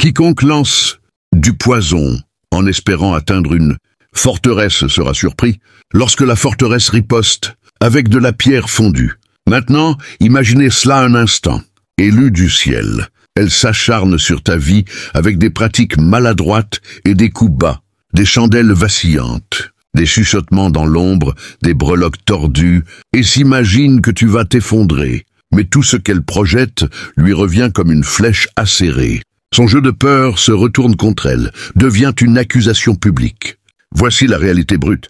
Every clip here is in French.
Quiconque lance du poison en espérant atteindre une forteresse sera surpris lorsque la forteresse riposte avec de la pierre fondue. Maintenant, imaginez cela un instant. Élue du ciel, elle s'acharne sur ta vie avec des pratiques maladroites et des coups bas, des chandelles vacillantes, des chuchotements dans l'ombre, des breloques tordues, et s'imagine que tu vas t'effondrer. Mais tout ce qu'elle projette lui revient comme une flèche acérée. Son jeu de peur se retourne contre elle, devient une accusation publique. Voici la réalité brute.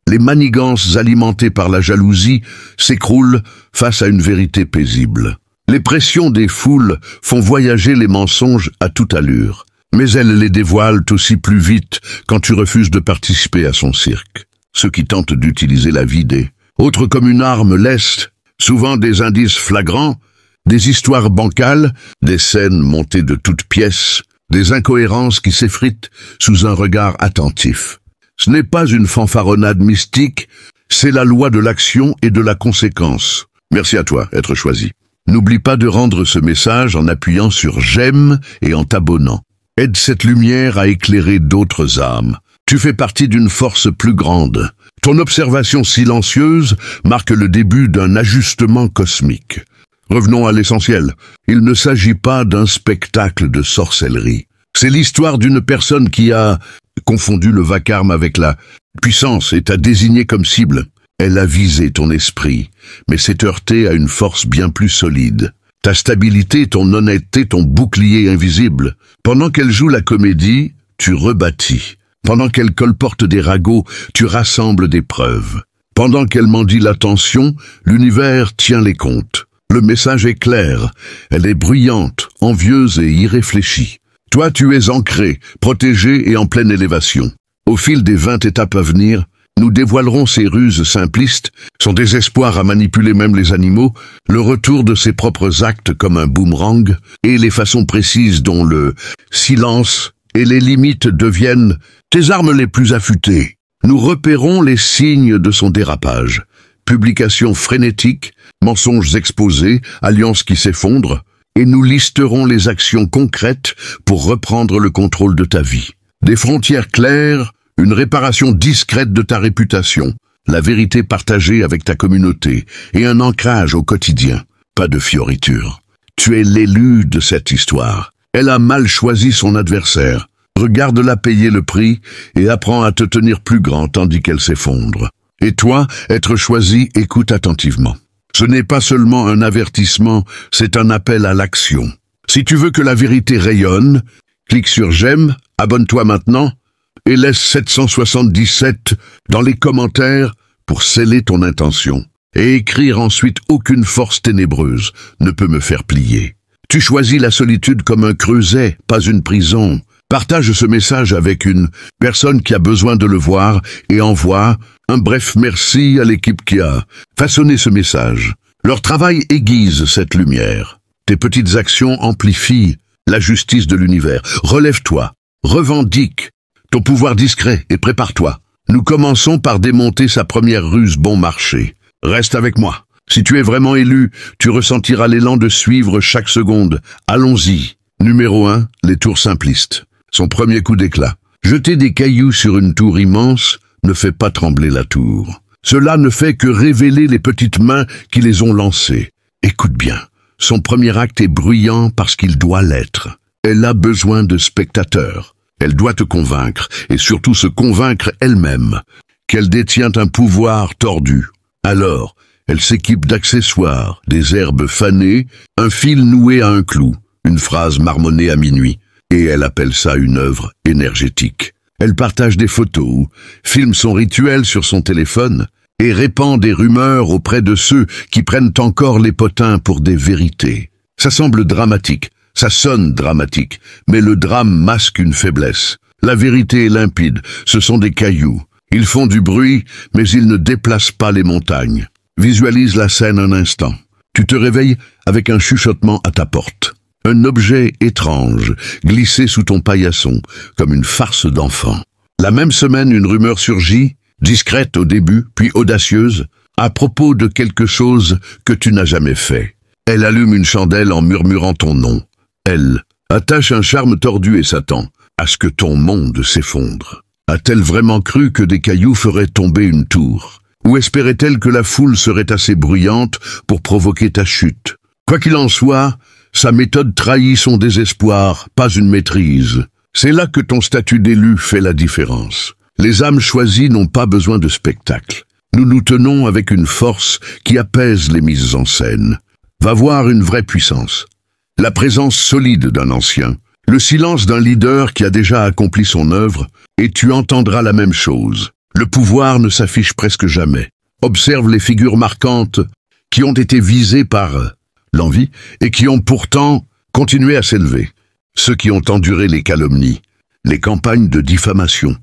Les manigances alimentées par la jalousie s'écroulent face à une vérité paisible. Les pressions des foules font voyager les mensonges à toute allure, mais elles les dévoilent aussi plus vite quand tu refuses de participer à son cirque. Ceux qui tentent d'utiliser la vie des autres comme une arme laissent souvent des indices flagrants, des histoires bancales, des scènes montées de toutes pièces, des incohérences qui s'effritent sous un regard attentif. Ce n'est pas une fanfaronnade mystique, c'est la loi de l'action et de la conséquence. Merci à toi, être choisi. N'oublie pas de rendre ce message en appuyant sur j'aime et en t'abonnant. Aide cette lumière à éclairer d'autres âmes. Tu fais partie d'une force plus grande. Ton observation silencieuse marque le début d'un ajustement cosmique. Revenons à l'essentiel. Il ne s'agit pas d'un spectacle de sorcellerie. C'est l'histoire d'une personne qui a confondu le vacarme avec la puissance et t'a désigné comme cible. Elle a visé ton esprit, mais s'est heurtée à une force bien plus solide. Ta stabilité, ton honnêteté, ton bouclier invisible. Pendant qu'elle joue la comédie, tu rebâtis. Pendant qu'elle colporte des ragots, tu rassembles des preuves. Pendant qu'elle mendie l'attention, l'univers tient les comptes. Le message est clair, elle est bruyante, envieuse et irréfléchie. Toi, tu es ancré, protégé et en pleine élévation. Au fil des 20 étapes à venir, nous dévoilerons ses ruses simplistes, son désespoir à manipuler même les animaux, le retour de ses propres actes comme un boomerang, et les façons précises dont le silence et les limites deviennent tes armes les plus affûtées. Nous repérons les signes de son dérapage. Publications frénétiques, mensonges exposés, alliances qui s'effondrent, et nous listerons les actions concrètes pour reprendre le contrôle de ta vie. Des frontières claires, une réparation discrète de ta réputation, la vérité partagée avec ta communauté et un ancrage au quotidien. Pas de fioritures. Tu es l'élu de cette histoire. Elle a mal choisi son adversaire. Regarde-la payer le prix et apprends à te tenir plus grand tandis qu'elle s'effondre. Et toi, être choisi, écoute attentivement. Ce n'est pas seulement un avertissement, c'est un appel à l'action. Si tu veux que la vérité rayonne, clique sur j'aime, abonne-toi maintenant et laisse 777 dans les commentaires pour sceller ton intention. Et écrire ensuite aucune force ténébreuse ne peut me faire plier. Tu choisis la solitude comme un creuset, pas une prison. Partage ce message avec une personne qui a besoin de le voir et envoie un bref merci à l'équipe qui a façonné ce message. Leur travail aiguise cette lumière. Tes petites actions amplifient la justice de l'univers. Relève-toi, revendique ton pouvoir discret et prépare-toi. Nous commençons par démonter sa première ruse bon marché. Reste avec moi. Si tu es vraiment élu, tu ressentiras l'élan de suivre chaque seconde. Allons-y. Numéro 1, les tours simplistes. Son premier coup d'éclat. Jeter des cailloux sur une tour immense ne fait pas trembler la tour. Cela ne fait que révéler les petites mains qui les ont lancées. Écoute bien, son premier acte est bruyant parce qu'il doit l'être. Elle a besoin de spectateurs. Elle doit te convaincre, et surtout se convaincre elle-même, qu'elle détient un pouvoir tordu. Alors, elle s'équipe d'accessoires, des herbes fanées, un fil noué à un clou, une phrase marmonnée à minuit. Et elle appelle ça une œuvre énergétique. Elle partage des photos, filme son rituel sur son téléphone et répand des rumeurs auprès de ceux qui prennent encore les potins pour des vérités. Ça semble dramatique, ça sonne dramatique, mais le drame masque une faiblesse. La vérité est limpide, ce sont des cailloux. Ils font du bruit, mais ils ne déplacent pas les montagnes. Visualise la scène un instant. Tu te réveilles avec un chuchotement à ta porte. Un objet étrange, glissé sous ton paillasson, comme une farce d'enfant. La même semaine, une rumeur surgit, discrète au début, puis audacieuse, à propos de quelque chose que tu n'as jamais fait. Elle allume une chandelle en murmurant ton nom. Elle, Attache un charme tordu et s'attend à ce que ton monde s'effondre. A-t-elle vraiment cru que des cailloux feraient tomber une tour? Ou espérait-elle que la foule serait assez bruyante pour provoquer ta chute? Quoi qu'il en soit, sa méthode trahit son désespoir, pas une maîtrise. C'est là que ton statut d'élu fait la différence. Les âmes choisies n'ont pas besoin de spectacle. Nous nous tenons avec une force qui apaise les mises en scène. Va voir une vraie puissance. La présence solide d'un ancien, le silence d'un leader qui a déjà accompli son œuvre, et tu entendras la même chose. Le pouvoir ne s'affiche presque jamais. Observe les figures marquantes qui ont été visées par l'envie et qui ont pourtant continué à s'élever. Ceux qui ont enduré les calomnies, les campagnes de diffamation,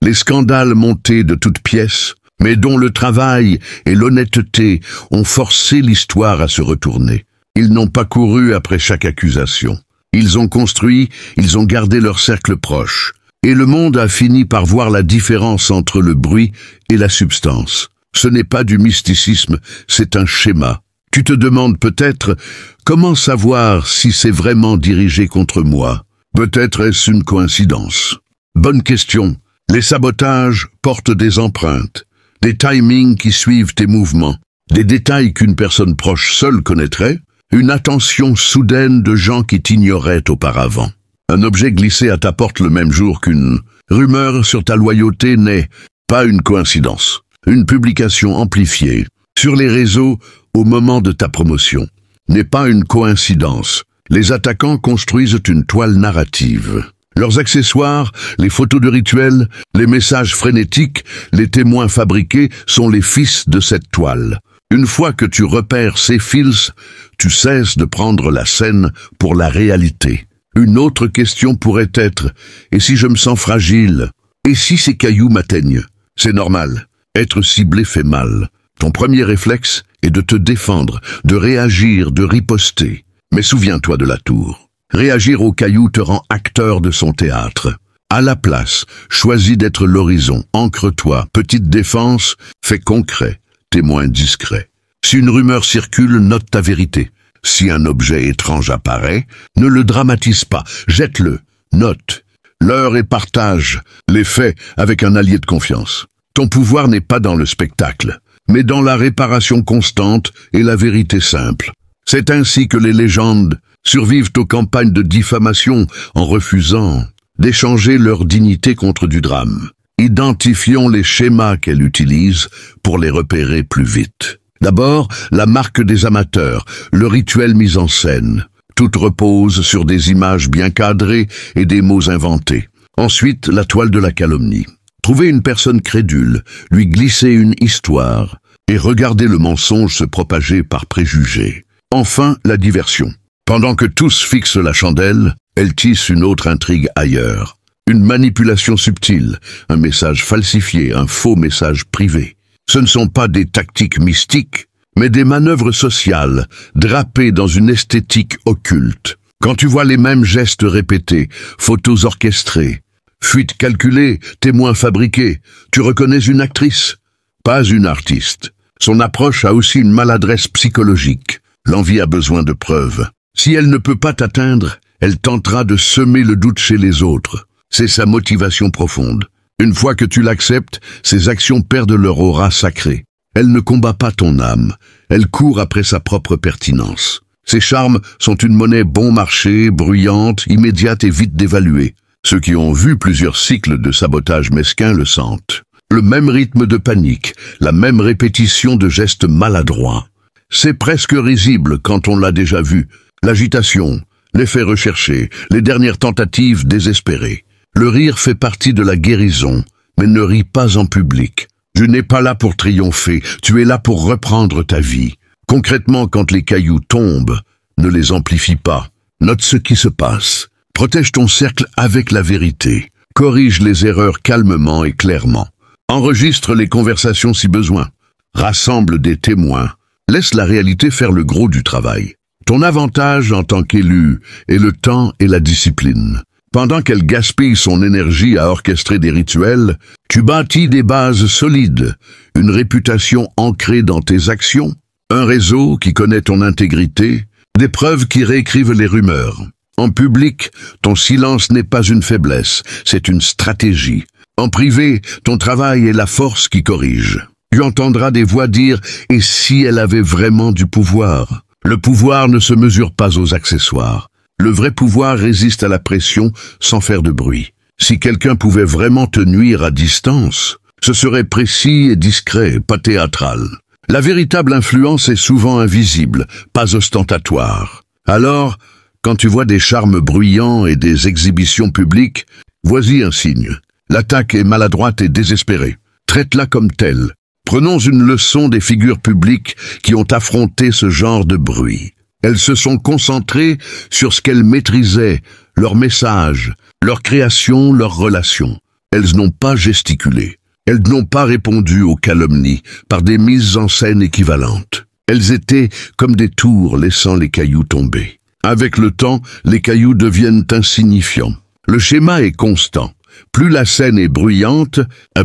les scandales montés de toutes pièces, mais dont le travail et l'honnêteté ont forcé l'histoire à se retourner. Ils n'ont pas couru après chaque accusation. Ils ont construit, ils ont gardé leur cercle proche. Et le monde a fini par voir la différence entre le bruit et la substance. Ce n'est pas du mysticisme, c'est un schéma. Tu te demandes peut-être comment savoir si c'est vraiment dirigé contre moi. Peut-être est-ce une coïncidence. Bonne question. Les sabotages portent des empreintes, des timings qui suivent tes mouvements, des détails qu'une personne proche seule connaîtrait, une attention soudaine de gens qui t'ignoraient auparavant. Un objet glissé à ta porte le même jour qu'une rumeur sur ta loyauté n'est pas une coïncidence. Une publication amplifiée sur les réseaux au moment de ta promotion n'est pas une coïncidence. Les attaquants construisent une toile narrative. Leurs accessoires, les photos de rituels, les messages frénétiques, les témoins fabriqués sont les fils de cette toile. Une fois que tu repères ces fils, tu cesses de prendre la scène pour la réalité. Une autre question pourrait être « Et si je me sens fragile? Et si ces cailloux m'atteignent ?» C'est normal. Être ciblé fait mal. Ton premier réflexe est de te défendre, de réagir, de riposter. Mais souviens-toi de la tour. Réagir aux cailloux te rend acteur de son théâtre. À la place, choisis d'être l'horizon. Ancre-toi. Petite défense, fais concret. Témoin discret. Si une rumeur circule, note ta vérité. Si un objet étrange apparaît, ne le dramatise pas, jette-le, note. L'heure et partage les faits avec un allié de confiance. Ton pouvoir n'est pas dans le spectacle, mais dans la réparation constante et la vérité simple. C'est ainsi que les légendes survivent aux campagnes de diffamation en refusant d'échanger leur dignité contre du drame. Identifions les schémas qu'elles utilisent pour les repérer plus vite. D'abord, la marque des amateurs, le rituel mis en scène. Tout repose sur des images bien cadrées et des mots inventés. Ensuite, la toile de la calomnie. Trouver une personne crédule, lui glisser une histoire, et regarder le mensonge se propager par préjugés. Enfin, la diversion. Pendant que tous fixent la chandelle, elle tisse une autre intrigue ailleurs. Une manipulation subtile, un message falsifié, un faux message privé. Ce ne sont pas des tactiques mystiques, mais des manœuvres sociales, drapées dans une esthétique occulte. Quand tu vois les mêmes gestes répétés, photos orchestrées, fuites calculées, témoins fabriqués, tu reconnais une actrice, pas une artiste. Son approche a aussi une maladresse psychologique. L'envie a besoin de preuves. Si elle ne peut pas t'atteindre, elle tentera de semer le doute chez les autres. C'est sa motivation profonde. Une fois que tu l'acceptes, ses actions perdent leur aura sacrée. Elle ne combat pas ton âme, elle court après sa propre pertinence. Ses charmes sont une monnaie bon marché, bruyante, immédiate et vite dévaluée. Ceux qui ont vu plusieurs cycles de sabotage mesquin le sentent. Le même rythme de panique, la même répétition de gestes maladroits. C'est presque risible quand on l'a déjà vu. L'agitation, l'effet recherché, les dernières tentatives désespérées. Le rire fait partie de la guérison, mais ne ris pas en public. Tu n'es pas là pour triompher, tu es là pour reprendre ta vie. Concrètement, quand les cailloux tombent, ne les amplifie pas. Note ce qui se passe. Protège ton cercle avec la vérité. Corrige les erreurs calmement et clairement. Enregistre les conversations si besoin. Rassemble des témoins. Laisse la réalité faire le gros du travail. Ton avantage en tant qu'élu est le temps et la discipline. Pendant qu'elle gaspille son énergie à orchestrer des rituels, tu bâtis des bases solides, une réputation ancrée dans tes actions, un réseau qui connaît ton intégrité, des preuves qui réécrivent les rumeurs. En public, ton silence n'est pas une faiblesse, c'est une stratégie. En privé, ton travail est la force qui corrige. Tu entendras des voix dire « et si elle avait vraiment du pouvoir ?» Le pouvoir ne se mesure pas aux accessoires. Le vrai pouvoir résiste à la pression sans faire de bruit. Si quelqu'un pouvait vraiment te nuire à distance, ce serait précis et discret, pas théâtral. La véritable influence est souvent invisible, pas ostentatoire. Alors, quand tu vois des charmes bruyants et des exhibitions publiques, voici un signe. L'attaque est maladroite et désespérée. Traite-la comme telle. Prenons une leçon des figures publiques qui ont affronté ce genre de bruit. Elles se sont concentrées sur ce qu'elles maîtrisaient, leur message, leur création, leurs relations. Elles n'ont pas gesticulé. Elles n'ont pas répondu aux calomnies par des mises en scène équivalentes. Elles étaient comme des tours laissant les cailloux tomber. Avec le temps, les cailloux deviennent insignifiants. Le schéma est constant. Plus la scène est bruyante,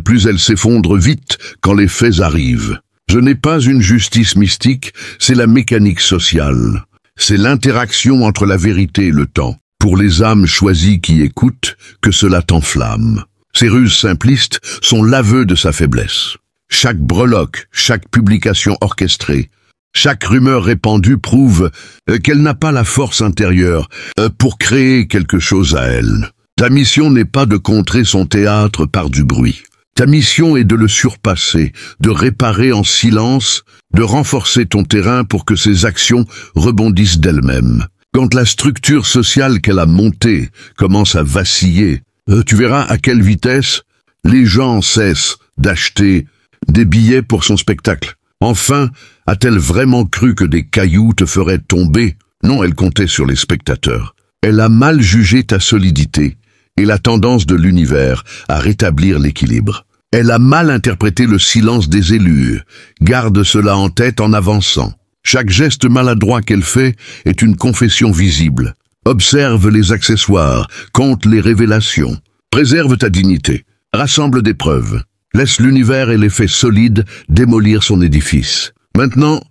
plus elle s'effondre vite quand les faits arrivent. Ce n'est pas une justice mystique, c'est la mécanique sociale. C'est l'interaction entre la vérité et le temps. Pour les âmes choisies qui écoutent, que cela t'enflamme. Ces ruses simplistes sont l'aveu de sa faiblesse. Chaque breloque, chaque publication orchestrée, chaque rumeur répandue prouve qu'elle n'a pas la force intérieure pour créer quelque chose à elle. Ta mission n'est pas de contrer son théâtre par du bruit. Ta mission est de le surpasser, de réparer en silence, de renforcer ton terrain pour que ses actions rebondissent d'elles-mêmes. Quand la structure sociale qu'elle a montée commence à vaciller, tu verras à quelle vitesse les gens cessent d'acheter des billets pour son spectacle. Enfin, a-t-elle vraiment cru que des cailloux te feraient tomber? Non, elle comptait sur les spectateurs. Elle a mal jugé ta solidité et la tendance de l'univers à rétablir l'équilibre. Elle a mal interprété le silence des élus. Garde cela en tête en avançant. Chaque geste maladroit qu'elle fait est une confession visible. Observe les accessoires, compte les révélations. Préserve ta dignité. Rassemble des preuves. Laisse l'univers et les faits solides démolir son édifice. Maintenant,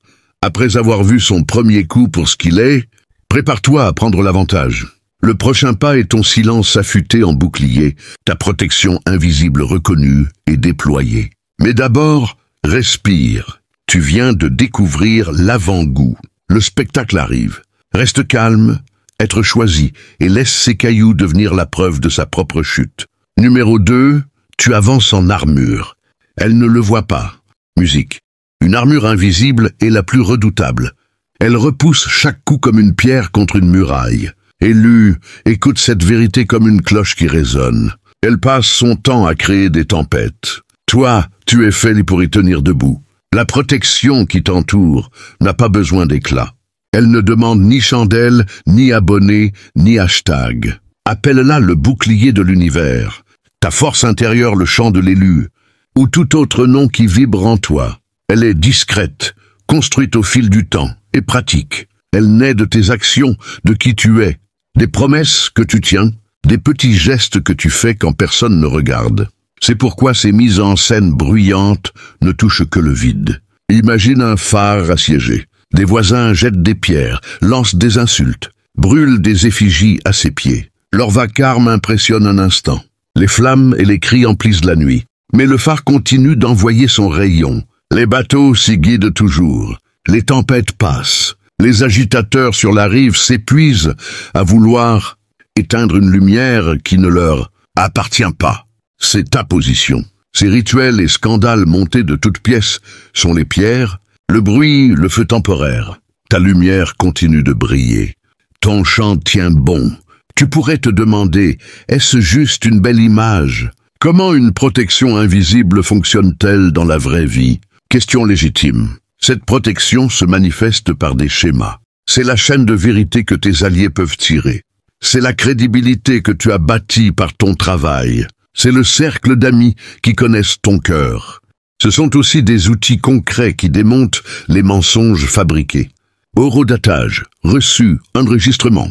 après avoir vu son premier coup pour ce qu'il est, prépare-toi à prendre l'avantage. Le prochain pas est ton silence affûté en bouclier, ta protection invisible reconnue et déployée. Mais d'abord, respire. Tu viens de découvrir l'avant-goût. Le spectacle arrive. Reste calme, être choisi, et laisse ces cailloux devenir la preuve de sa propre chute. Numéro 2, tu avances en armure. Elle ne le voit pas. Musique. Une armure invisible est la plus redoutable. Elle repousse chaque coup comme une pierre contre une muraille. Élu, écoute cette vérité comme une cloche qui résonne. Elle passe son temps à créer des tempêtes. Toi, tu es fait pour y tenir debout. La protection qui t'entoure n'a pas besoin d'éclat. Elle ne demande ni chandelle, ni abonné, ni hashtag. Appelle-la le bouclier de l'univers. Ta force intérieure, le chant de l'élu, ou tout autre nom qui vibre en toi. Elle est discrète, construite au fil du temps, et pratique. Elle naît de tes actions, de qui tu es, des promesses que tu tiens, des petits gestes que tu fais quand personne ne regarde. C'est pourquoi ces mises en scène bruyantes ne touchent que le vide. Imagine un phare assiégé. Des voisins jettent des pierres, lancent des insultes, brûlent des effigies à ses pieds. Leur vacarme impressionne un instant. Les flammes et les cris emplissent la nuit. Mais le phare continue d'envoyer son rayon. Les bateaux s'y guident toujours. Les tempêtes passent. Les agitateurs sur la rive s'épuisent à vouloir éteindre une lumière qui ne leur appartient pas. C'est ta position. Ces rituels et scandales montés de toutes pièces sont les pierres, le bruit, le feu temporaire. Ta lumière continue de briller. Ton chant tient bon. Tu pourrais te demander, est-ce juste une belle image? Comment une protection invisible fonctionne-t-elle dans la vraie vie? Question légitime. Cette protection se manifeste par des schémas. C'est la chaîne de vérité que tes alliés peuvent tirer. C'est la crédibilité que tu as bâtie par ton travail. C'est le cercle d'amis qui connaissent ton cœur. Ce sont aussi des outils concrets qui démontent les mensonges fabriqués. Horodatage, reçu, enregistrement.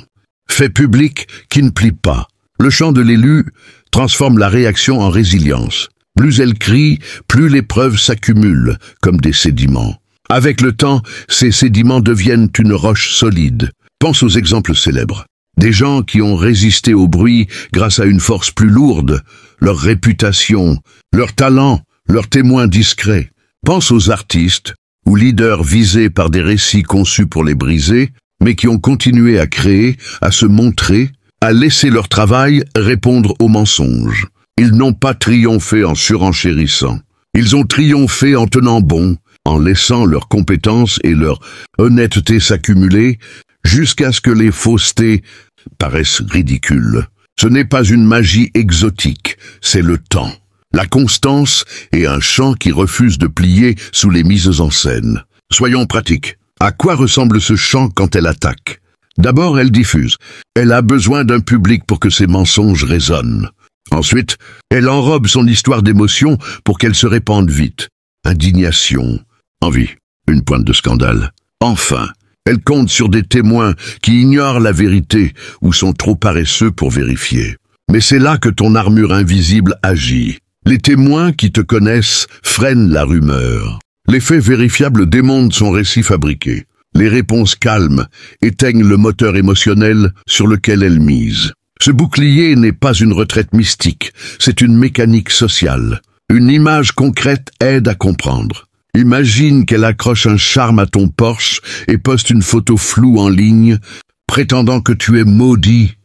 Fait public qui ne plie pas. Le chant de l'élu transforme la réaction en résilience. Plus elle crie, plus les preuves s'accumulent comme des sédiments. Avec le temps, ces sédiments deviennent une roche solide. Pense aux exemples célèbres. Des gens qui ont résisté au bruit grâce à une force plus lourde, leur réputation, leur talent, leurs témoins discrets. Pense aux artistes ou leaders visés par des récits conçus pour les briser, mais qui ont continué à créer, à se montrer, à laisser leur travail répondre aux mensonges. Ils n'ont pas triomphé en surenchérissant. Ils ont triomphé en tenant bon, en laissant leurs compétences et leur honnêteté s'accumuler, jusqu'à ce que les faussetés paraissent ridicules. Ce n'est pas une magie exotique, c'est le temps, la constance et un chant qui refuse de plier sous les mises en scène. Soyons pratiques. À quoi ressemble ce chant quand elle attaque? D'abord, elle diffuse. Elle a besoin d'un public pour que ses mensonges résonnent. Ensuite, elle enrobe son histoire d'émotions pour qu'elle se répande vite. Indignation, envie, une pointe de scandale. Enfin, elle compte sur des témoins qui ignorent la vérité ou sont trop paresseux pour vérifier. Mais c'est là que ton armure invisible agit. Les témoins qui te connaissent freinent la rumeur. Les faits vérifiables démontent son récit fabriqué. Les réponses calmes éteignent le moteur émotionnel sur lequel elle mise. Ce bouclier n'est pas une retraite mystique, c'est une mécanique sociale. Une image concrète aide à comprendre. Imagine qu'elle accroche un charme à ton Porsche et poste une photo floue en ligne, prétendant que tu es maudit,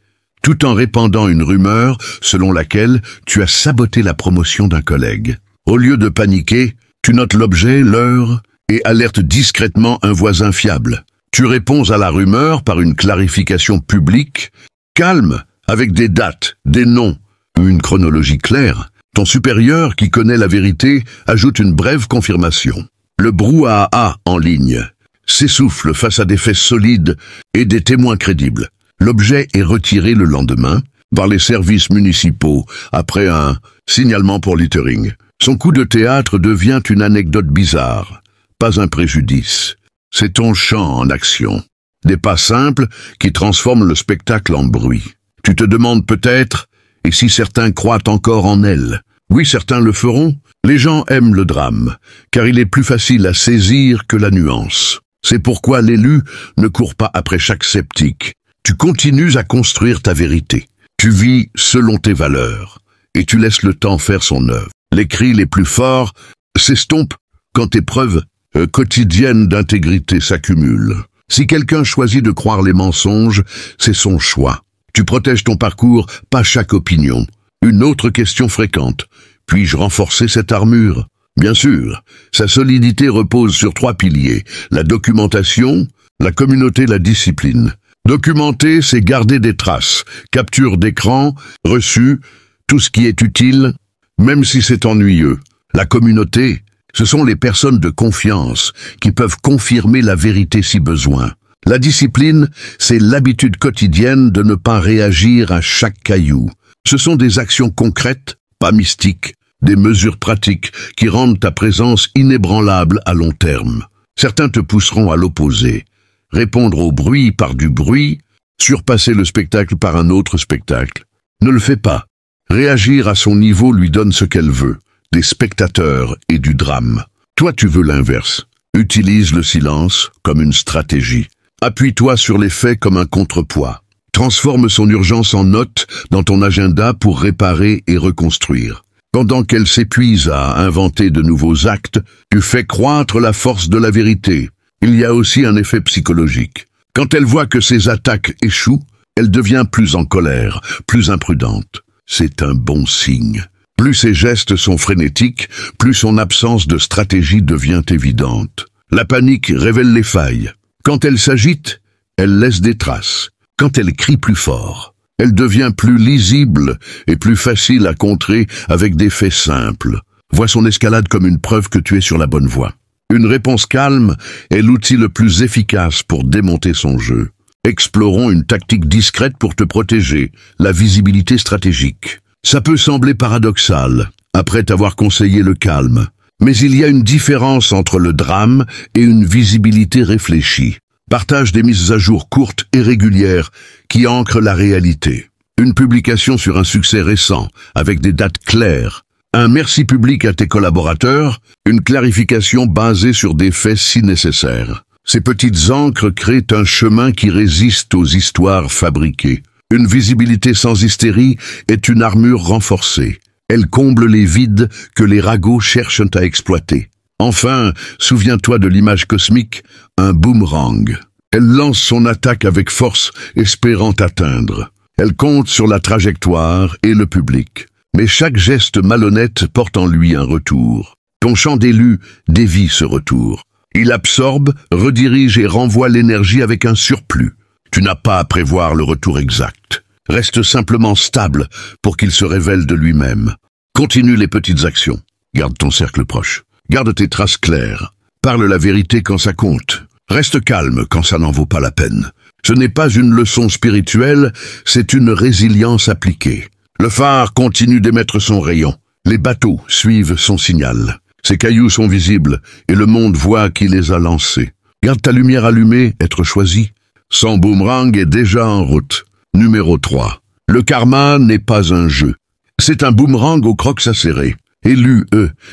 tout en répandant une rumeur selon laquelle tu as saboté la promotion d'un collègue. Au lieu de paniquer, tu notes l'objet, l'heure, et alertes discrètement un voisin fiable. Tu réponds à la rumeur par une clarification publique, calme, avec des dates, des noms, ou une chronologie claire. Ton supérieur, qui connaît la vérité, ajoute une brève confirmation. Le brouhaha en ligne s'essouffle face à des faits solides et des témoins crédibles. L'objet est retiré le lendemain par les services municipaux après un signalement pour littering. Son coup de théâtre devient une anecdote bizarre, pas un préjudice. C'est ton chant en action. Des pas simples qui transforment le spectacle en bruit. Tu te demandes peut-être, et si certains croient encore en elle? Oui, certains le feront. Les gens aiment le drame, car il est plus facile à saisir que la nuance. C'est pourquoi l'élu ne court pas après chaque sceptique. Tu continues à construire ta vérité. Tu vis selon tes valeurs, et tu laisses le temps faire son œuvre. Les cris les plus forts s'estompent quand tes preuves quotidiennes d'intégrité s'accumulent. Si quelqu'un choisit de croire les mensonges, c'est son choix. Tu protèges ton parcours, pas chaque opinion. Une autre question fréquente. Puis-je renforcer cette armure? Bien sûr, sa solidité repose sur 3 piliers. La documentation, la communauté, la discipline. Documenter, c'est garder des traces, capture d'écran, reçu, tout ce qui est utile, même si c'est ennuyeux. La communauté, ce sont les personnes de confiance qui peuvent confirmer la vérité si besoin. La discipline, c'est l'habitude quotidienne de ne pas réagir à chaque caillou. Ce sont des actions concrètes, pas mystiques, des mesures pratiques qui rendent ta présence inébranlable à long terme. Certains te pousseront à l'opposé. Répondre au bruit par du bruit, surpasser le spectacle par un autre spectacle. Ne le fais pas. Réagir à son niveau lui donne ce qu'elle veut, des spectateurs et du drame. Toi, tu veux l'inverse. Utilise le silence comme une stratégie. Appuie-toi sur les faits comme un contrepoids. Transforme son urgence en note dans ton agenda pour réparer et reconstruire. Pendant qu'elle s'épuise à inventer de nouveaux actes, tu fais croître la force de la vérité. Il y a aussi un effet psychologique. Quand elle voit que ses attaques échouent, elle devient plus en colère, plus imprudente. C'est un bon signe. Plus ses gestes sont frénétiques, plus son absence de stratégie devient évidente. La panique révèle les failles. Quand elle s'agite, elle laisse des traces. Quand elle crie plus fort, elle devient plus lisible et plus facile à contrer avec des faits simples. Vois son escalade comme une preuve que tu es sur la bonne voie. Une réponse calme est l'outil le plus efficace pour démonter son jeu. Explorons une tactique discrète pour te protéger, la visibilité stratégique. Ça peut sembler paradoxal, après t'avoir conseillé le calme, mais il y a une différence entre le drame et une visibilité réfléchie. Partage des mises à jour courtes et régulières qui ancrent la réalité. Une publication sur un succès récent, avec des dates claires. Un merci public à tes collaborateurs, une clarification basée sur des faits si nécessaires. Ces petites ancres créent un chemin qui résiste aux histoires fabriquées. Une visibilité sans hystérie est une armure renforcée. Elle comble les vides que les ragots cherchent à exploiter. Enfin, souviens-toi de l'image cosmique, un boomerang. Elle lance son attaque avec force, espérant atteindre. Elle compte sur la trajectoire et le public. Mais chaque geste malhonnête porte en lui un retour. Ton chant d'élu dévie ce retour. Il absorbe, redirige et renvoie l'énergie avec un surplus. Tu n'as pas à prévoir le retour exact. Reste simplement stable pour qu'il se révèle de lui-même. Continue les petites actions. Garde ton cercle proche. Garde tes traces claires. Parle la vérité quand ça compte. Reste calme quand ça n'en vaut pas la peine. Ce n'est pas une leçon spirituelle, c'est une résilience appliquée. Le phare continue d'émettre son rayon. Les bateaux suivent son signal. Ces cailloux sont visibles et le monde voit qui les a lancés. Garde ta lumière allumée, être choisi. Son boomerang est déjà en route. Numéro 3. Le karma n'est pas un jeu. C'est un boomerang aux crocs acérés. Élu,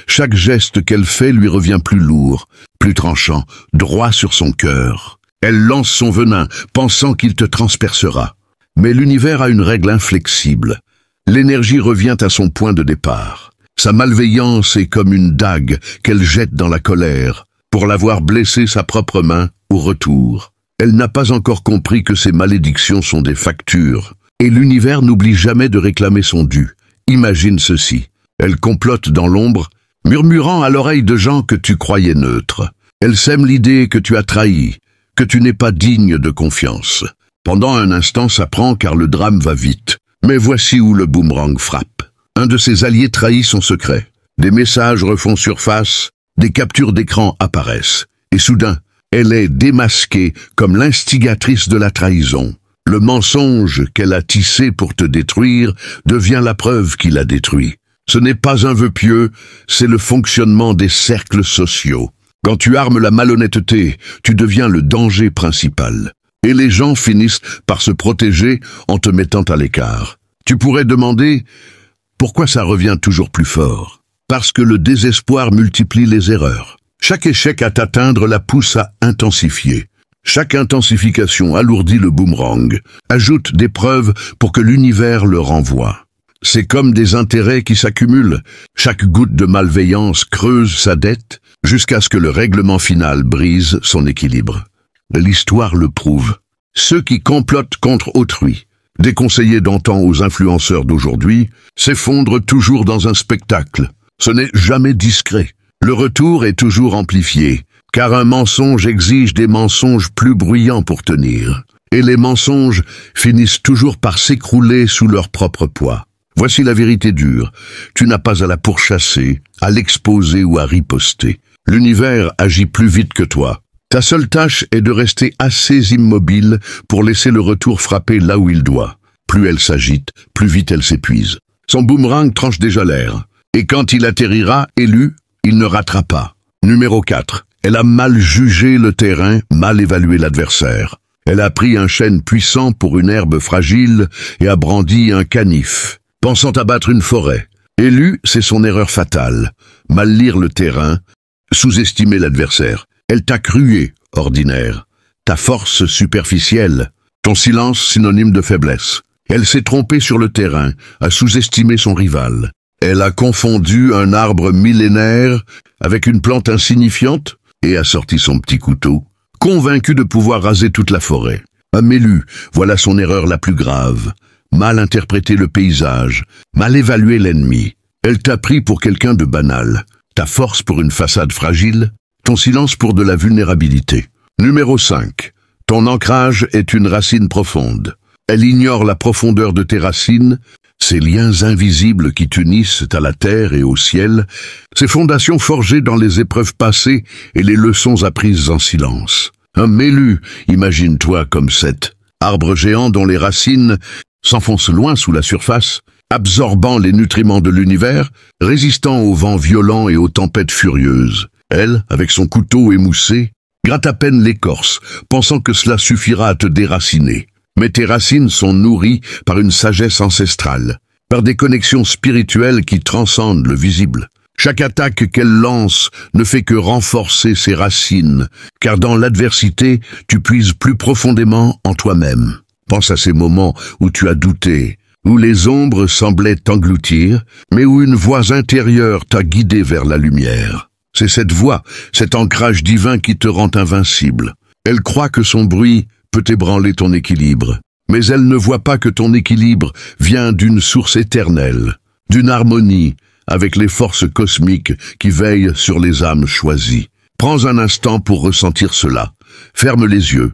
chaque geste qu'elle fait lui revient plus lourd, plus tranchant, droit sur son cœur. Elle lance son venin, pensant qu'il te transpercera. Mais l'univers a une règle inflexible. L'énergie revient à son point de départ. Sa malveillance est comme une dague qu'elle jette dans la colère, pour l'avoir blessé sa propre main au retour. Elle n'a pas encore compris que ces malédictions sont des factures, et l'univers n'oublie jamais de réclamer son dû. Imagine ceci. Elle complote dans l'ombre, murmurant à l'oreille de gens que tu croyais neutres. Elle sème l'idée que tu as trahi, que tu n'es pas digne de confiance. Pendant un instant, ça prend car le drame va vite. Mais voici où le boomerang frappe. Un de ses alliés trahit son secret. Des messages refont surface, des captures d'écran apparaissent. Et soudain, elle est démasquée comme l'instigatrice de la trahison. Le mensonge qu'elle a tissé pour te détruire devient la preuve qu'il a détruit. Ce n'est pas un vœu pieux, c'est le fonctionnement des cercles sociaux. Quand tu armes la malhonnêteté, tu deviens le danger principal. Et les gens finissent par se protéger en te mettant à l'écart. Tu pourrais demander pourquoi ça revient toujours plus fort. Parce que le désespoir multiplie les erreurs. Chaque échec à t'atteindre la pousse à intensifier. Chaque intensification alourdit le boomerang, ajoute des preuves pour que l'univers le renvoie. C'est comme des intérêts qui s'accumulent. Chaque goutte de malveillance creuse sa dette jusqu'à ce que le règlement final brise son équilibre. L'histoire le prouve. Ceux qui complotent contre autrui, déconseillés d'antan aux influenceurs d'aujourd'hui, s'effondrent toujours dans un spectacle. Ce n'est jamais discret. Le retour est toujours amplifié, car un mensonge exige des mensonges plus bruyants pour tenir. Et les mensonges finissent toujours par s'écrouler sous leur propre poids. Voici la vérité dure. Tu n'as pas à la pourchasser, à l'exposer ou à riposter. L'univers agit plus vite que toi. Ta seule tâche est de rester assez immobile pour laisser le retour frapper là où il doit. Plus elle s'agite, plus vite elle s'épuise. Son boomerang tranche déjà l'air. Et quand il atterrira, élu, il ne ratera pas. Numéro 4. Elle a mal jugé le terrain, mal évalué l'adversaire. Elle a pris un chêne puissant pour une herbe fragile et a brandi un canif, pensant abattre une forêt. Élu, c'est son erreur fatale. Mal lire le terrain, sous-estimer l'adversaire. Elle t'a crué, ordinaire. Ta force superficielle. Ton silence synonyme de faiblesse. Elle s'est trompée sur le terrain, a sous-estimé son rival. Elle a confondu un arbre millénaire avec une plante insignifiante et a sorti son petit couteau, convaincue de pouvoir raser toute la forêt. Un élu, voilà son erreur la plus grave. Mal interpréter le paysage, mal évaluer l'ennemi. Elle t'a pris pour quelqu'un de banal. Ta force pour une façade fragile, ton silence pour de la vulnérabilité. Numéro 5. Ton ancrage est une racine profonde. Elle ignore la profondeur de tes racines, ces liens invisibles qui t'unissent à la terre et au ciel, ces fondations forgées dans les épreuves passées et les leçons apprises en silence. Un mélu, imagine-toi comme cet arbre géant dont les racines s'enfoncent loin sous la surface, absorbant les nutriments de l'univers, résistant aux vents violents et aux tempêtes furieuses. Elle, avec son couteau émoussé, gratte à peine l'écorce, pensant que cela suffira à te déraciner. Mais tes racines sont nourries par une sagesse ancestrale, par des connexions spirituelles qui transcendent le visible. Chaque attaque qu'elle lance ne fait que renforcer ses racines, car dans l'adversité, tu puises plus profondément en toi-même. Pense à ces moments où tu as douté, où les ombres semblaient t'engloutir, mais où une voix intérieure t'a guidé vers la lumière. C'est cette voix, cet ancrage divin qui te rend invincible. Elle croit que son bruit peut ébranler ton équilibre, mais elle ne voit pas que ton équilibre vient d'une source éternelle, d'une harmonie avec les forces cosmiques qui veillent sur les âmes choisies. Prends un instant pour ressentir cela. Ferme les yeux.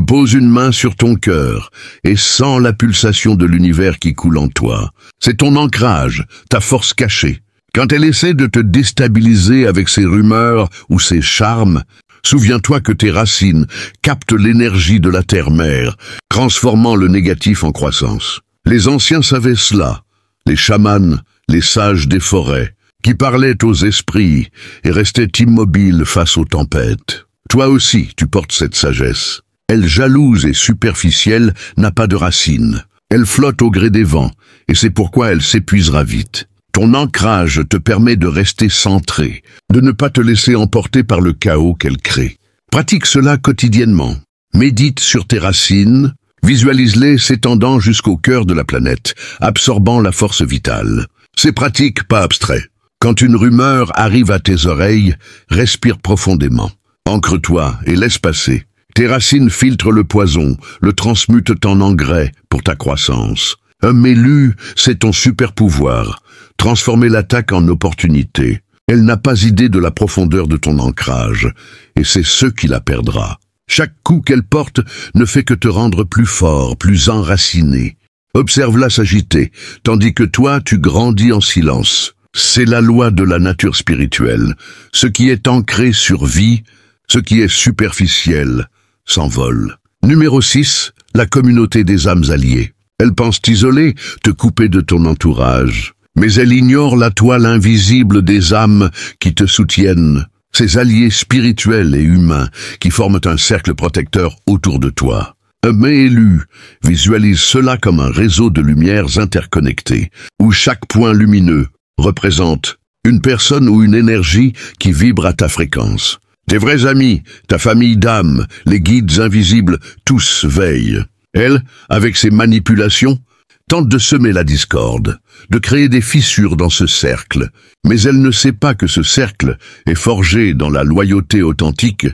Pose une main sur ton cœur et sens la pulsation de l'univers qui coule en toi. C'est ton ancrage, ta force cachée. Quand elle essaie de te déstabiliser avec ses rumeurs ou ses charmes, souviens-toi que tes racines captent l'énergie de la terre-mère, transformant le négatif en croissance. Les anciens savaient cela, les chamans, les sages des forêts, qui parlaient aux esprits et restaient immobiles face aux tempêtes. Toi aussi, tu portes cette sagesse. Elle, jalouse et superficielle, n'a pas de racines. Elle flotte au gré des vents, et c'est pourquoi elle s'épuisera vite. Ton ancrage te permet de rester centré, de ne pas te laisser emporter par le chaos qu'elle crée. Pratique cela quotidiennement. Médite sur tes racines, visualise-les s'étendant jusqu'au cœur de la planète, absorbant la force vitale. C'est pratique, pas abstrait. Quand une rumeur arrive à tes oreilles, respire profondément. Ancre-toi et laisse passer. Tes racines filtrent le poison, le transmutent en engrais pour ta croissance. Un élu, c'est ton super pouvoir. Transformer l'attaque en opportunité. Elle n'a pas idée de la profondeur de ton ancrage, et c'est ce qui la perdra. Chaque coup qu'elle porte ne fait que te rendre plus fort, plus enraciné. Observe-la s'agiter, tandis que toi, tu grandis en silence. C'est la loi de la nature spirituelle. Ce qui est ancré survit, ce qui est superficiel s'envole. Numéro 6, la communauté des âmes alliées. Elle pense t'isoler, te couper de ton entourage. Mais elle ignore la toile invisible des âmes qui te soutiennent, ces alliés spirituels et humains qui forment un cercle protecteur autour de toi. Un élu visualise cela comme un réseau de lumières interconnectées, où chaque point lumineux représente une personne ou une énergie qui vibre à ta fréquence. Tes vrais amis, ta famille d'âmes, les guides invisibles, tous veillent. Elle, avec ses manipulations, tente de semer la discorde, de créer des fissures dans ce cercle, mais elle ne sait pas que ce cercle est forgé dans la loyauté authentique,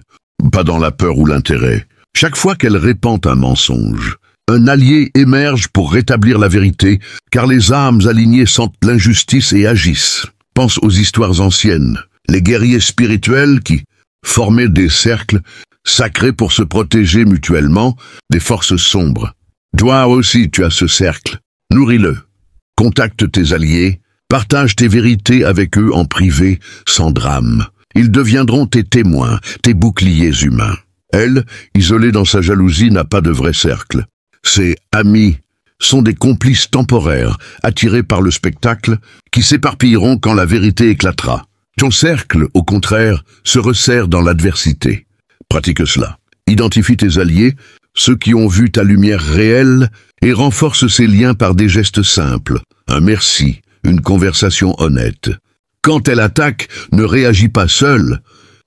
pas dans la peur ou l'intérêt. Chaque fois qu'elle répand un mensonge, un allié émerge pour rétablir la vérité, car les âmes alignées sentent l'injustice et agissent. Pense aux histoires anciennes, les guerriers spirituels qui formaient des cercles sacrés pour se protéger mutuellement des forces sombres. Toi aussi tu as ce cercle, nourris-le. Contacte tes alliés, partage tes vérités avec eux en privé, sans drame. Ils deviendront tes témoins, tes boucliers humains. Elle, isolée dans sa jalousie, n'a pas de vrai cercle. Ses amis sont des complices temporaires, attirés par le spectacle, qui s'éparpilleront quand la vérité éclatera. Ton cercle, au contraire, se resserre dans l'adversité. Pratique cela. Identifie tes alliés, ceux qui ont vu ta lumière réelle, et renforce ces liens par des gestes simples. Un merci, une conversation honnête. Quand elle attaque, ne réagis pas seul.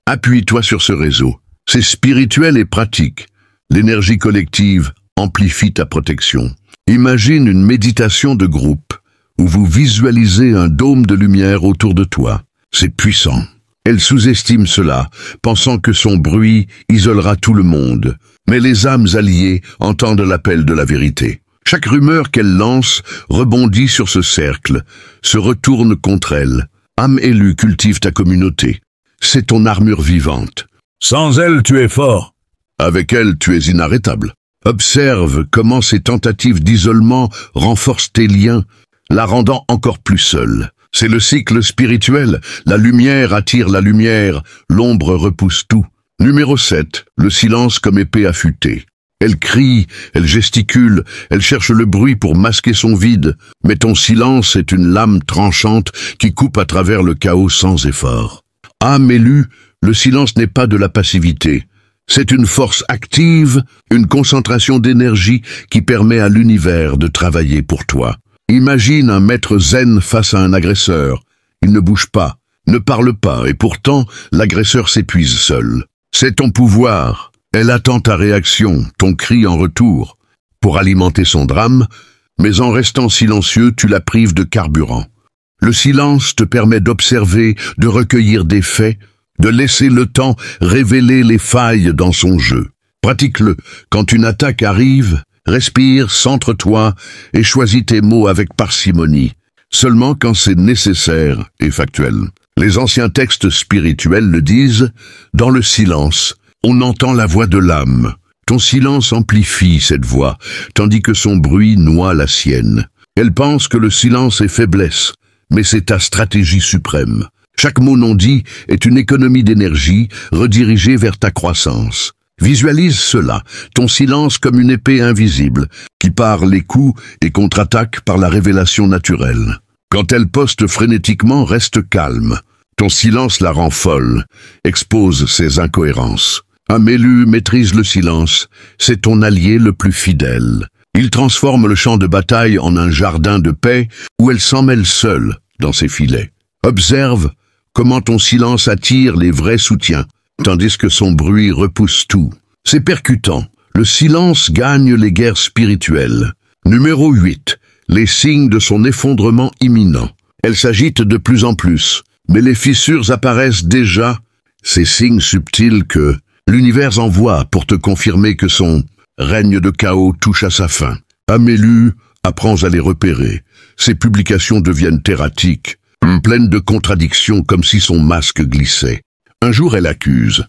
Appuie-toi sur ce réseau. C'est spirituel et pratique. L'énergie collective amplifie ta protection. Imagine une méditation de groupe, où vous visualisez un dôme de lumière autour de toi. C'est puissant. Elle sous-estime cela, pensant que son bruit isolera tout le monde. Mais les âmes alliées entendent l'appel de la vérité. Chaque rumeur qu'elle lance rebondit sur ce cercle, se retourne contre elle. Âme élue cultive ta communauté. C'est ton armure vivante. Sans elle, tu es fort. Avec elle, tu es inarrêtable. Observe comment ces tentatives d'isolement renforcent tes liens, la rendant encore plus seule. C'est le cycle spirituel. La lumière attire la lumière, l'ombre repousse tout. Numéro 7. Le silence comme épée affûtée. Elle crie, elle gesticule, elle cherche le bruit pour masquer son vide. Mais ton silence est une lame tranchante qui coupe à travers le chaos sans effort. Âme élue, le silence n'est pas de la passivité. C'est une force active, une concentration d'énergie qui permet à l'univers de travailler pour toi. Imagine un maître zen face à un agresseur. Il ne bouge pas, ne parle pas et pourtant l'agresseur s'épuise seul. C'est ton pouvoir. Elle attend ta réaction, ton cri en retour, pour alimenter son drame, mais en restant silencieux, tu la prives de carburant. Le silence te permet d'observer, de recueillir des faits, de laisser le temps révéler les failles dans son jeu. Pratique-le. Quand une attaque arrive, respire, centre-toi et choisis tes mots avec parcimonie, seulement quand c'est nécessaire et factuel. Les anciens textes spirituels le disent, dans le silence, on entend la voix de l'âme. Ton silence amplifie cette voix, tandis que son bruit noie la sienne. Elle pense que le silence est faiblesse, mais c'est ta stratégie suprême. Chaque mot non dit est une économie d'énergie redirigée vers ta croissance. Visualise cela, ton silence comme une épée invisible, qui part les coups et contre-attaque par la révélation naturelle. Quand elle poste frénétiquement, reste calme. Ton silence la rend folle, expose ses incohérences. Amélu maîtrise le silence, c'est ton allié le plus fidèle. Il transforme le champ de bataille en un jardin de paix où elle s'en mêle seule dans ses filets. Observe comment ton silence attire les vrais soutiens, tandis que son bruit repousse tout. C'est percutant. Le silence gagne les guerres spirituelles. Numéro 8. Les signes de son effondrement imminent. Elle s'agite de plus en plus, mais les fissures apparaissent déjà. Ces signes subtils que l'univers envoie pour te confirmer que son règne de chaos touche à sa fin. Amélu, apprends à les repérer. Ses publications deviennent erratiques, pleines de contradictions comme si son masque glissait. Un jour elle accuse.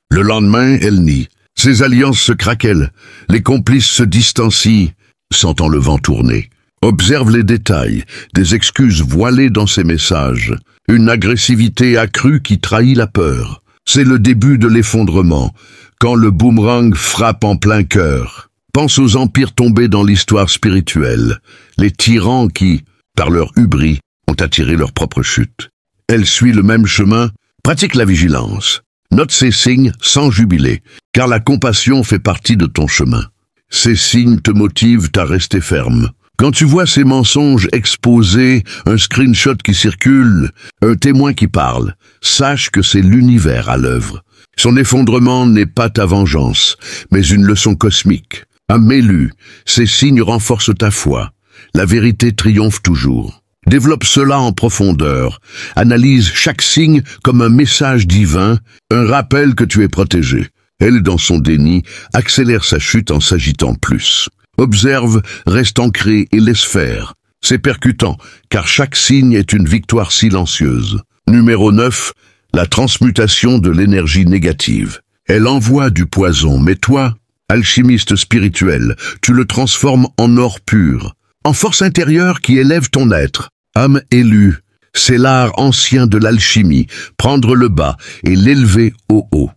Le lendemain elle nie. Ses alliances se craquellent. Les complices se distancient, sentant le vent tourner. Observe les détails, des excuses voilées dans ses messages, une agressivité accrue qui trahit la peur. C'est le début de l'effondrement, quand le boomerang frappe en plein cœur. Pense aux empires tombés dans l'histoire spirituelle, les tyrans qui, par leur hubris, ont attiré leur propre chute. Elle suit le même chemin, pratique la vigilance. Note ces signes sans jubiler, car la compassion fait partie de ton chemin. Ces signes te motivent à rester ferme. Quand tu vois ces mensonges exposés, un screenshot qui circule, un témoin qui parle, sache que c'est l'univers à l'œuvre. Son effondrement n'est pas ta vengeance, mais une leçon cosmique. Amélu, ces signes renforcent ta foi. La vérité triomphe toujours. Développe cela en profondeur. Analyse chaque signe comme un message divin, un rappel que tu es protégé. Elle, dans son déni, accélère sa chute en s'agitant plus. Observe, reste ancré et laisse faire. C'est percutant, car chaque signe est une victoire silencieuse. Numéro 9. La transmutation de l'énergie négative. Elle envoie du poison, mais toi, alchimiste spirituel, tu le transformes en or pur, en force intérieure qui élève ton être. Âme élue, c'est l'art ancien de l'alchimie, prendre le bas et l'élever au haut.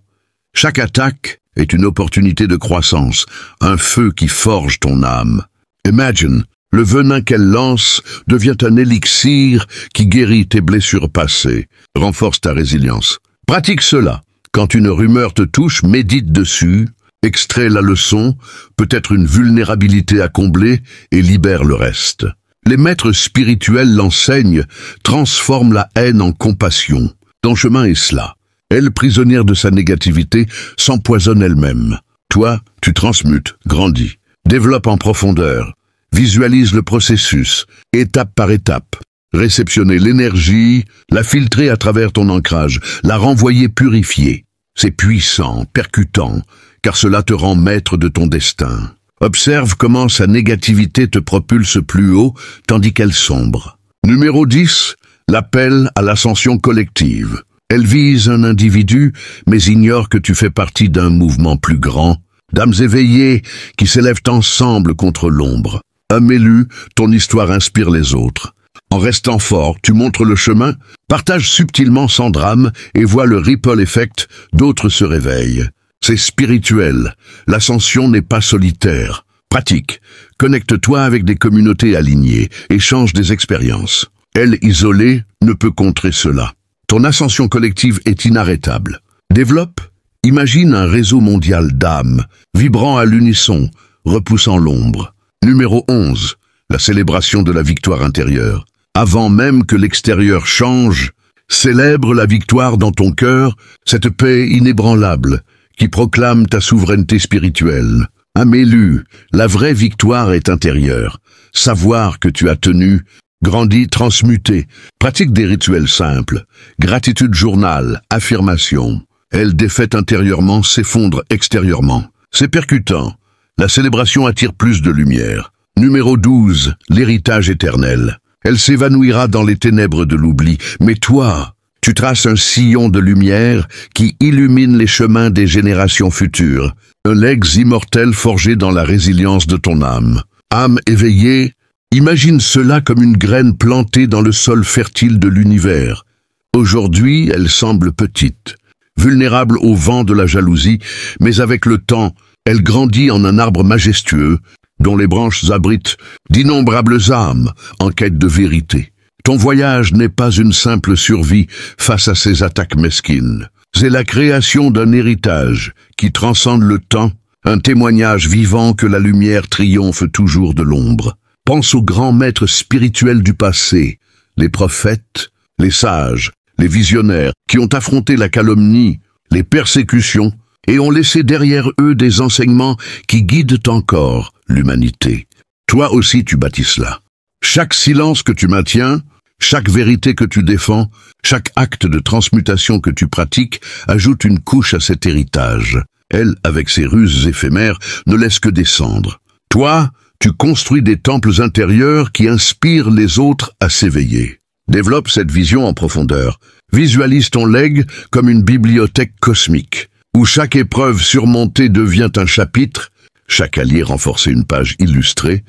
Chaque attaque est une opportunité de croissance, un feu qui forge ton âme. Imagine, le venin qu'elle lance devient un élixir qui guérit tes blessures passées, renforce ta résilience. Pratique cela. Quand une rumeur te touche, médite dessus, extrais la leçon, peut-être une vulnérabilité à combler et libère le reste. Les maîtres spirituels l'enseignent, transforment la haine en compassion. Ton chemin est cela. Elle, prisonnière de sa négativité, s'empoisonne elle-même. Toi, tu transmutes, grandis, développe en profondeur, visualise le processus, étape par étape. Réceptionner l'énergie, la filtrer à travers ton ancrage, la renvoyer purifiée. C'est puissant, percutant, car cela te rend maître de ton destin. Observe comment sa négativité te propulse plus haut, tandis qu'elle sombre. Numéro 10. L'appel à l'ascension collective. Elle vise un individu, mais ignore que tu fais partie d'un mouvement plus grand. D'âmes éveillées qui s'élèvent ensemble contre l'ombre. Amélu, ton histoire inspire les autres. En restant fort, tu montres le chemin, partage subtilement sans drame et vois le ripple effect, d'autres se réveillent. C'est spirituel. L'ascension n'est pas solitaire. Pratique. Connecte-toi avec des communautés alignées, échange des expériences. Elle, isolée, ne peut contrer cela. Ton ascension collective est inarrêtable. Développe, imagine un réseau mondial d'âmes, vibrant à l'unisson, repoussant l'ombre. Numéro 11. La célébration de la victoire intérieure. Avant même que l'extérieur change, Célèbre la victoire dans ton cœur, cette paix inébranlable qui proclame ta souveraineté spirituelle. Amélu, la vraie victoire est intérieure. Savoir que tu as tenu, grandi, transmuté. Pratique des rituels simples. Gratitude journal, affirmation. Elle défaite intérieurement, s'effondre extérieurement. C'est percutant. La célébration attire plus de lumière. Numéro 12, l'héritage éternel. Elle s'évanouira dans les ténèbres de l'oubli. Mais toi, tu traces un sillon de lumière qui illumine les chemins des générations futures. Un legs immortel forgé dans la résilience de ton âme. Âme éveillée, imagine cela comme une graine plantée dans le sol fertile de l'univers. Aujourd'hui, elle semble petite, vulnérable au vent de la jalousie, mais avec le temps, elle grandit en un arbre majestueux, dont les branches abritent d'innombrables âmes en quête de vérité. Ton voyage n'est pas une simple survie face à ces attaques mesquines. C'est la création d'un héritage qui transcende le temps, un témoignage vivant que la lumière triomphe toujours de l'ombre. Pense aux grands maîtres spirituels du passé, les prophètes, les sages, les visionnaires qui ont affronté la calomnie, les persécutions et ont laissé derrière eux des enseignements qui guident encore l'humanité. Toi aussi tu bâtis cela. Chaque silence que tu maintiens, chaque vérité que tu défends, chaque acte de transmutation que tu pratiques ajoute une couche à cet héritage. Elle, avec ses ruses éphémères, ne laisse que descendre. Toi, tu construis des temples intérieurs qui inspirent les autres à s'éveiller. Développe cette vision en profondeur. Visualise ton legs comme une bibliothèque cosmique, où chaque épreuve surmontée devient un chapitre, chaque allié renforcé une page illustrée,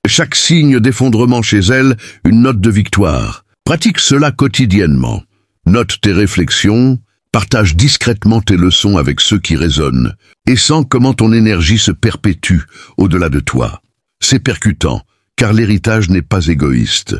chaque signe d'effondrement chez elle une note de victoire. Pratique cela quotidiennement. Note tes réflexions, partage discrètement tes leçons avec ceux qui résonnent, et sens comment ton énergie se perpétue au-delà de toi. C'est percutant, car l'héritage n'est pas égoïste.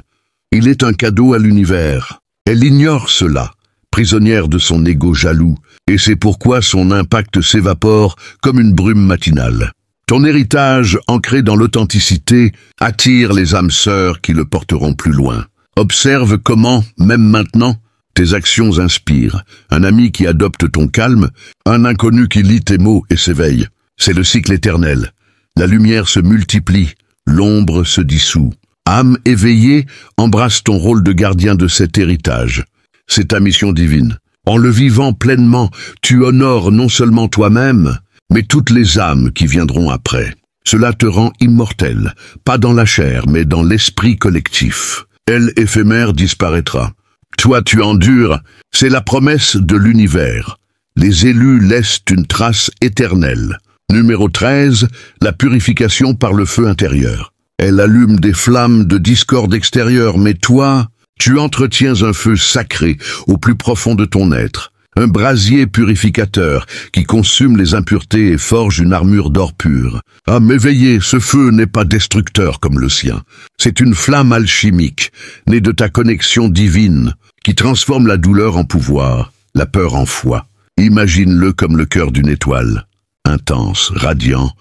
Il est un cadeau à l'univers. Elle ignore cela, prisonnière de son ego jaloux, et c'est pourquoi son impact s'évapore comme une brume matinale. Ton héritage, ancré dans l'authenticité, attire les âmes sœurs qui le porteront plus loin. Observe comment, même maintenant, tes actions inspirent. Un ami qui adopte ton calme, un inconnu qui lit tes mots et s'éveille. C'est le cycle éternel. La lumière se multiplie, l'ombre se dissout. Âme éveillée, embrasse ton rôle de gardien de cet héritage. C'est ta mission divine. En le vivant pleinement, tu honores non seulement toi-même, mais toutes les âmes qui viendront après. Cela te rend immortel, pas dans la chair, mais dans l'esprit collectif. Elle, éphémère, disparaîtra. Toi, tu endures, c'est la promesse de l'univers. Les élus laissent une trace éternelle. Numéro 13, la purification par le feu intérieur. Elle allume des flammes de discorde extérieure, mais toi, tu entretiens un feu sacré au plus profond de ton être. Un brasier purificateur qui consume les impuretés et forge une armure d'or pur. Ah, m'éveiller, ce feu n'est pas destructeur comme le sien. C'est une flamme alchimique, née de ta connexion divine, qui transforme la douleur en pouvoir, la peur en foi. Imagine-le comme le cœur d'une étoile. Intense, radiant,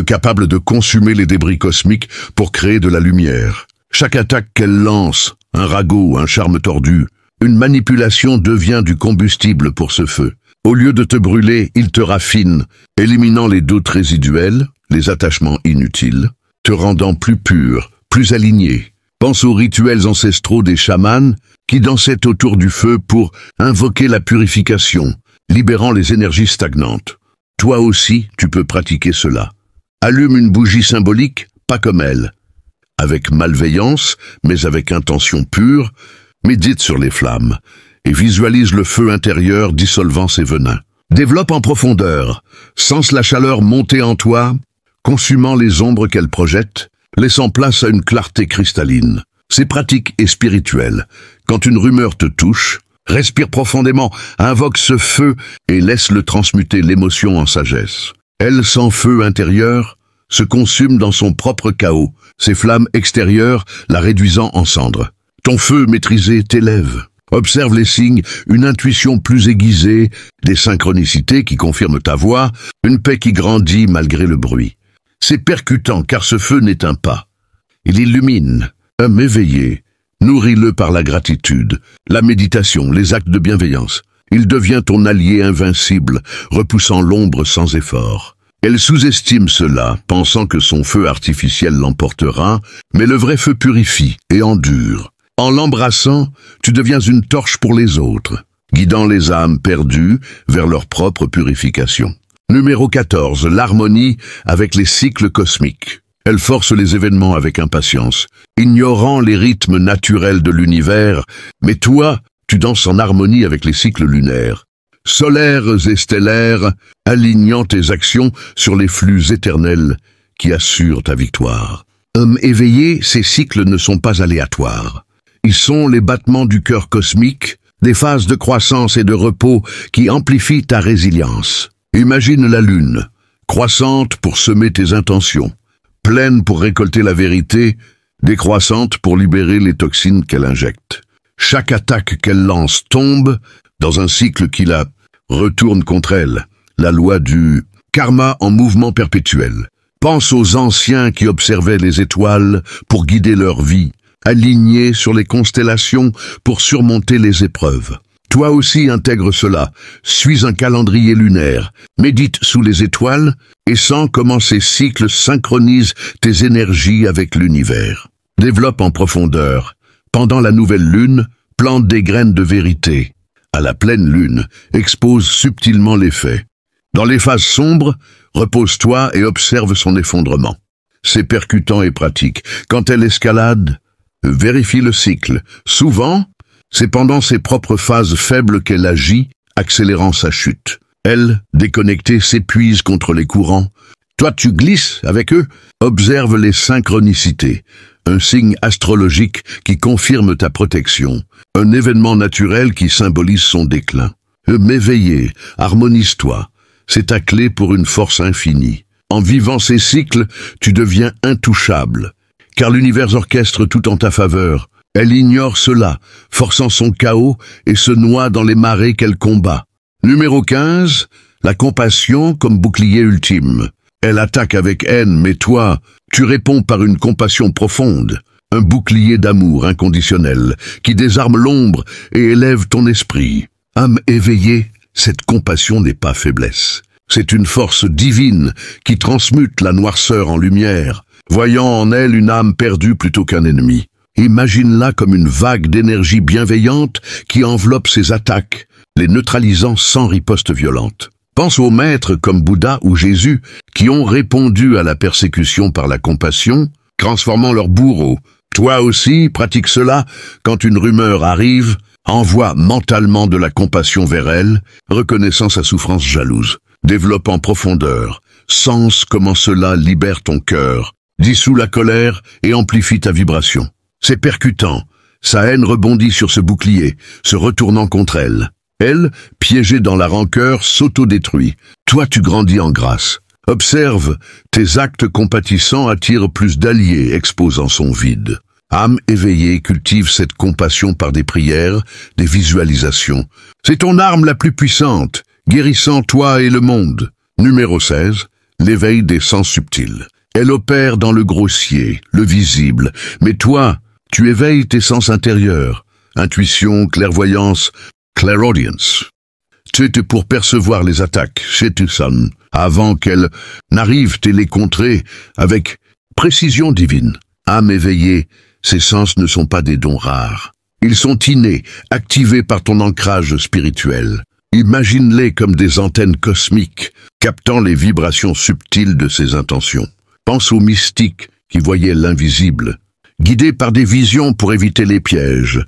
capable de consumer les débris cosmiques pour créer de la lumière. Chaque attaque qu'elle lance, un ragot, un charme tordu, une manipulation devient du combustible pour ce feu. Au lieu de te brûler, il te raffine, éliminant les doutes résiduels, les attachements inutiles, te rendant plus pur, plus aligné. Pense aux rituels ancestraux des chamans qui dansaient autour du feu pour invoquer la purification, libérant les énergies stagnantes. Toi aussi, tu peux pratiquer cela. Allume une bougie symbolique, pas comme elle. Avec malveillance, mais avec intention pure, médite sur les flammes et visualise le feu intérieur dissolvant ses venins. Développe en profondeur, sens la chaleur monter en toi, consumant les ombres qu'elle projette, laissant place à une clarté cristalline. C'est pratique et spirituel. Quand une rumeur te touche, respire profondément, invoque ce feu et laisse-le transmuter l'émotion en sagesse. Elle, sans feu intérieur, se consume dans son propre chaos, ses flammes extérieures la réduisant en cendres. Ton feu maîtrisé t'élève. Observe les signes, une intuition plus aiguisée, des synchronicités qui confirment ta voix, une paix qui grandit malgré le bruit. C'est percutant car ce feu n'éteint pas. Il illumine. Homme éveillé, Nourris-le par la gratitude, la méditation, les actes de bienveillance. Il devient ton allié invincible, repoussant l'ombre sans effort. Elle sous-estime cela, pensant que son feu artificiel l'emportera, mais le vrai feu purifie et endure. En l'embrassant, tu deviens une torche pour les autres, guidant les âmes perdues vers leur propre purification. Numéro 14. L'harmonie avec les cycles cosmiques. Elle force les événements avec impatience, ignorant les rythmes naturels de l'univers, mais toi, tu danses en harmonie avec les cycles lunaires, solaires et stellaires, alignant tes actions sur les flux éternels qui assurent ta victoire. Homme éveillé, ces cycles ne sont pas aléatoires. Ils sont les battements du cœur cosmique, des phases de croissance et de repos qui amplifient ta résilience. Imagine la lune, croissante pour semer tes intentions, pleine pour récolter la vérité, décroissante pour libérer les toxines qu'elle injecte. Chaque attaque qu'elle lance tombe dans un cycle qui la retourne contre elle, la loi du karma en mouvement perpétuel. Pense aux anciens qui observaient les étoiles pour guider leur vie, alignés sur les constellations pour surmonter les épreuves. Toi aussi intègre cela, suis un calendrier lunaire, médite sous les étoiles et sens comment ces cycles synchronisent tes énergies avec l'univers. Développe en profondeur. Pendant la nouvelle lune, plante des graines de vérité. À la pleine lune, expose subtilement les faits. Dans les phases sombres, repose-toi et observe son effondrement. C'est percutant et pratique. Quand elle escalade, vérifie le cycle. Souvent, c'est pendant ses propres phases faibles qu'elle agit, accélérant sa chute. Elle, déconnectée, s'épuise contre les courants. Toi, tu glisses avec eux. Observe les synchronicités, un signe astrologique qui confirme ta protection, un événement naturel qui symbolise son déclin. M'éveiller, harmonise-toi, c'est ta clé pour une force infinie. En vivant ces cycles, tu deviens intouchable, car l'univers orchestre tout en ta faveur. Elle ignore cela, forçant son chaos et se noie dans les marées qu'elle combat. Numéro 15, la compassion comme bouclier ultime. Elle attaque avec haine, mais toi, tu réponds par une compassion profonde, un bouclier d'amour inconditionnel qui désarme l'ombre et élève ton esprit. Âme éveillée, cette compassion n'est pas faiblesse. C'est une force divine qui transmute la noirceur en lumière, voyant en elle une âme perdue plutôt qu'un ennemi. Imagine-la comme une vague d'énergie bienveillante qui enveloppe ses attaques, les neutralisant sans riposte violente. Pense aux maîtres comme Bouddha ou Jésus qui ont répondu à la persécution par la compassion, transformant leur bourreau. Toi aussi, pratique cela quand une rumeur arrive, envoie mentalement de la compassion vers elle, reconnaissant sa souffrance jalouse. Développe en profondeur, sens comment cela libère ton cœur, dissout la colère et amplifie ta vibration. C'est percutant, sa haine rebondit sur ce bouclier, se retournant contre elle. Elle, piégée dans la rancœur, s'autodétruit. Toi, tu grandis en grâce. Observe, tes actes compatissants attirent plus d'alliés, exposant son vide. Âme éveillée cultive cette compassion par des prières, des visualisations. C'est ton arme la plus puissante, guérissant toi et le monde. Numéro 16, l'éveil des sens subtils. Elle opère dans le grossier, le visible, mais toi, tu éveilles tes sens intérieurs, intuition, clairvoyance, clairaudience. C'est pour percevoir les attaques, Shetusan, avant qu'elles n'arrivent et les contrer avec précision divine. Âme éveillée, ces sens ne sont pas des dons rares. Ils sont innés, activés par ton ancrage spirituel. Imagine-les comme des antennes cosmiques, captant les vibrations subtiles de ses intentions. Pense aux mystiques qui voyaient l'invisible, guidés par des visions pour éviter les pièges.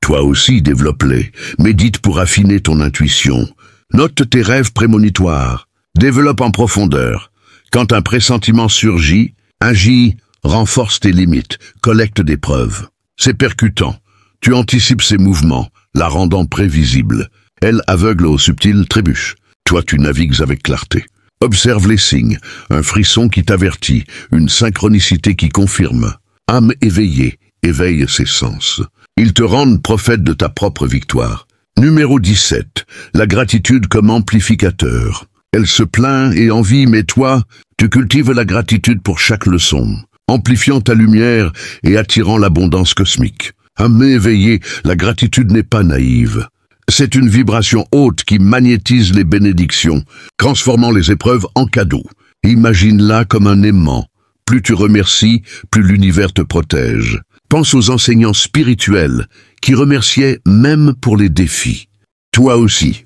Toi aussi développe-les, médite pour affiner ton intuition. Note tes rêves prémonitoires, développe en profondeur. Quand un pressentiment surgit, agis, renforce tes limites, collecte des preuves. C'est percutant, tu anticipes ses mouvements, la rendant prévisible. Elle, aveugle au subtil, trébuche. Toi, tu navigues avec clarté. Observe les signes, un frisson qui t'avertit, une synchronicité qui confirme. Âme éveillée, éveille ses sens. Ils te rendent prophète de ta propre victoire. Numéro 17. La gratitude comme amplificateur. Elle se plaint et envie, mais toi, tu cultives la gratitude pour chaque leçon, amplifiant ta lumière et attirant l'abondance cosmique. Âme éveillée, la gratitude n'est pas naïve. C'est une vibration haute qui magnétise les bénédictions, transformant les épreuves en cadeaux. Imagine-la comme un aimant. Plus tu remercies, plus l'univers te protège. Pense aux enseignants spirituels qui remerciaient même pour les défis. Toi aussi,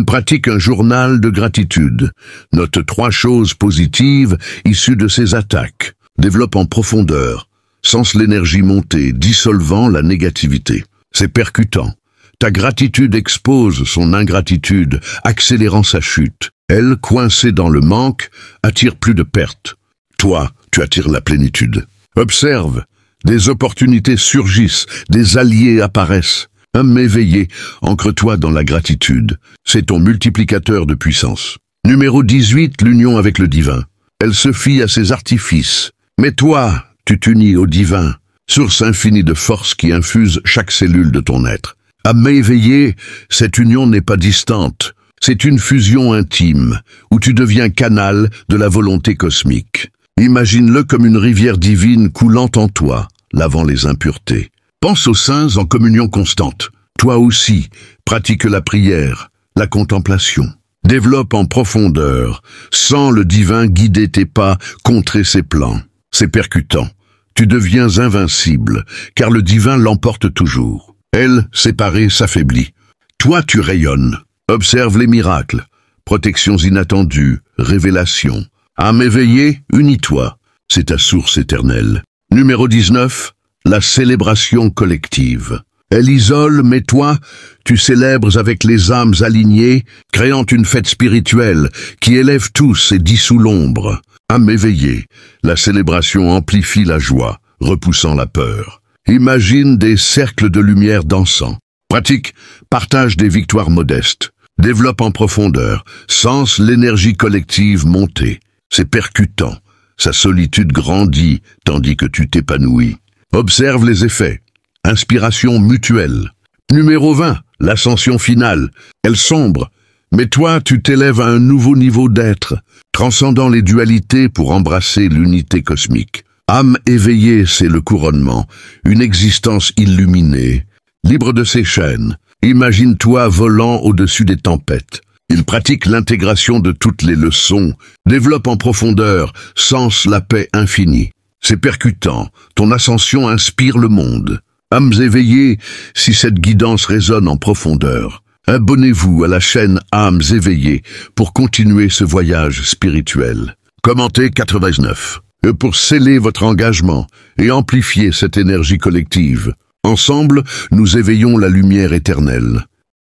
pratique un journal de gratitude. Note 3 choses positives issues de ces attaques. Développe en profondeur. Sens l'énergie monter, dissolvant la négativité. C'est percutant. Ta gratitude expose son ingratitude, accélérant sa chute. Elle, coincée dans le manque, attire plus de pertes. Toi, tu attires la plénitude. Observe. Des opportunités surgissent, des alliés apparaissent. Âme éveillée, ancre-toi dans la gratitude. C'est ton multiplicateur de puissance. Numéro 18, l'union avec le divin. Elle se fie à ses artifices. Mais toi, tu t'unis au divin, source infinie de force qui infuse chaque cellule de ton être. Âme éveillée, cette union n'est pas distante. C'est une fusion intime, où tu deviens canal de la volonté cosmique. Imagine-le comme une rivière divine coulant en toi, lavant les impuretés. Pense aux saints en communion constante. Toi aussi, pratique la prière, la contemplation. Développe en profondeur, sens le divin guider tes pas, contrer ses plans. C'est percutant. Tu deviens invincible, car le divin l'emporte toujours. Elle, séparée, s'affaiblit. Toi, tu rayonnes. Observe les miracles, protections inattendues, révélations. Âme éveillée, unis-toi. C'est ta source éternelle. Numéro 19, la célébration collective. Elle isole, mais toi, tu célèbres avec les âmes alignées, créant une fête spirituelle qui élève tous et dissout l'ombre. Âme éveillée, la célébration amplifie la joie, repoussant la peur. Imagine des cercles de lumière dansant. Pratique, partage des victoires modestes. Développe en profondeur, sens l'énergie collective monter. C'est percutant. Sa solitude grandit, tandis que tu t'épanouis. Observe les effets. Inspiration mutuelle. Numéro 20, l'ascension finale. Elle sombre, mais toi, tu t'élèves à un nouveau niveau d'être, transcendant les dualités pour embrasser l'unité cosmique. Âme éveillée, c'est le couronnement, une existence illuminée, libre de ses chaînes. Imagine-toi volant au-dessus des tempêtes. Il pratique l'intégration de toutes les leçons, développe en profondeur, sens la paix infinie. C'est percutant, ton ascension inspire le monde. Âmes éveillées, si cette guidance résonne en profondeur, abonnez-vous à la chaîne Âmes éveillées pour continuer ce voyage spirituel. Commentez 89. Pour sceller votre engagement et amplifier cette énergie collective. Ensemble, nous éveillons la lumière éternelle.